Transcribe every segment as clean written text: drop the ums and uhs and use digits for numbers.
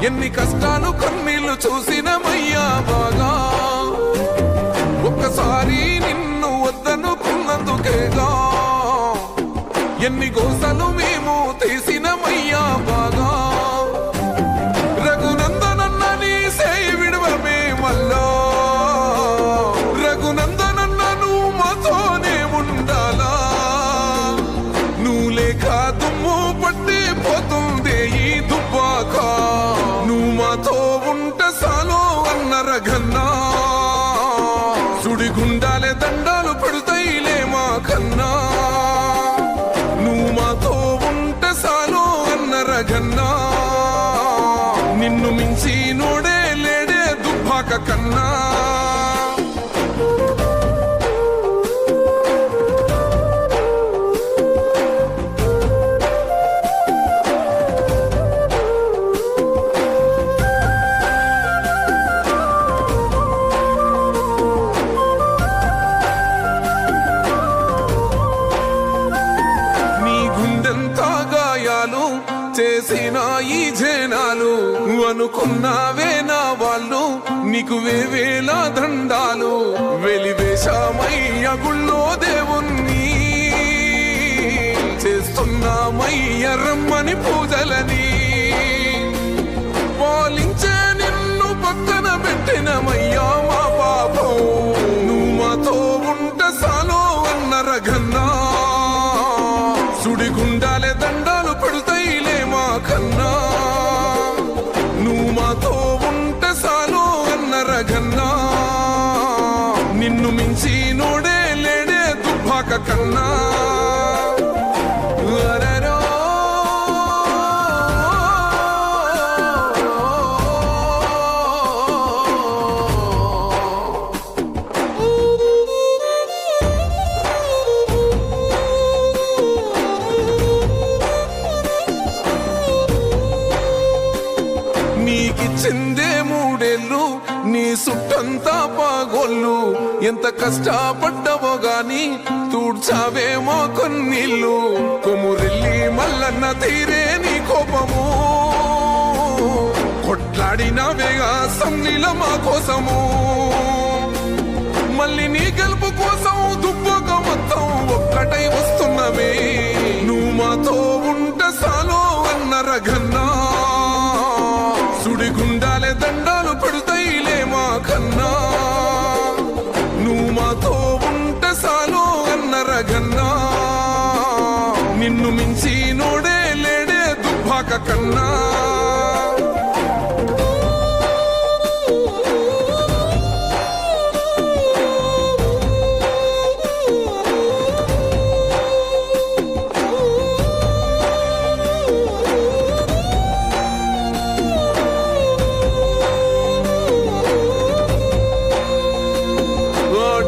ఎన్ని కష్టాలు కన్నీళ్లు చూసినమయ్యా బాగా, ఒక్కసారి నిన్ను వద్దనుకున్నందుకేగా ఎన్ని గోసలు మేము తీసినమయ్యా బాగా. రఘునందనన్న నీ సేయి విడవమే మల్లా, రఘునందనన్న నువ్వు మాతోనే ఉండాలా, నువ్వు లేక దుమ్ము పట్టి పోతుందే ఈ దుబ్బాక, నువ్వు మాతో ఉంటే సాలో అన్న రఘన్నా, సుడిగుండాలే దండాలు పెడతాయిలే మా కన్నా, నువ్వు మాతో ఉంటే సాలో అన్న రఘన్నా, నిన్ను మించి నోడే లేడే దుబ్బాక కన్నా. చేసిన ఈ జనాలు అనుకున్నావే నా వాళ్ళు, నీకు వేవేల దండాలు వెలివేశామయ్య గుళ్ళో దేవుణ్ణి, చేస్తున్నామయ్య రమ్మని పూజలని, పాలించే నిన్ను పక్కన పెట్టినమయ్యా మా పాపం, నువ్వు మాతో ఉంటే సాలో అన్న రఘన్నా, సుడిగుండాలే దండాలు పెడతాయిలే మా కన్నా, నువ్వు మాతో ఉంటే సాలో అన్న రఘన్నా, నిన్ను మించి నోడే లేడే దుబ్బాక కన్నా. నీకిచ్చిందే మూడేళ్ళు నీ సుట్టంతా పాగోళ్ళు, ఎంత కష్టపడ్డవో గాని తూడ్చావేమో కొన్నీళ్ళు, కొమురెల్లి మల్లన్న తీరే నీ కోపము, కొట్లాడినవేగా సమ్నిల మా కోసము, మళ్ళీ నీ గెలుపు కోసం దుబ్బక మొత్తం ఒక్కటై వస్తున్నవే, నువ్వు మాతో ఉంటే సాలో అన్న రఘన్నా, సుడిగుండాలే దండాలు పెడతాయిలే మా కన్నా, నువ్వు మాతో ఉంటే సాలో అన్న రఘన్నా, నిన్ను మించి నోడే లేడే దుబ్బాక కన్నా.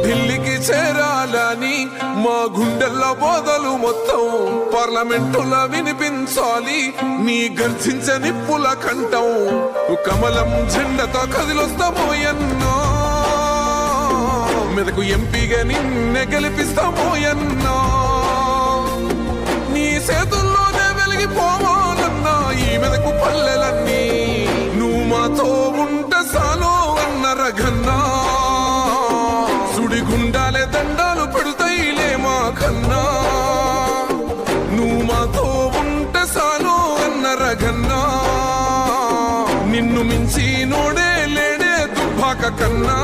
ఢిల్లీకి చేరాలని మా గుండెల్ల బోధలు మొత్తం పార్లమెంటులా వినిపించాలి, నీ గర్జించే నిప్పుల కంఠం, కమలం జెండతో కదిలొస్తామో ఎన్నో, మెదకు ఎంపీగా నిన్నే గెలిపిస్తామో ఎన్నో, నీ చేతుల్లోనే వెలిగిపోవాలన్నా ఈ మెదకు పల్లెలన్నీ, నువ్వు మాతో ఉంటే సాలో అన్న రఘన్నా, సుడిగుండాలే దండాలు పెడతాయిలే మా కన్నా, నువ్వు మాతో ఉంటే సాలో అన్న రఘన్నా, నిన్ను మించి నోడే లేడే దుబ్బాక కన్నా.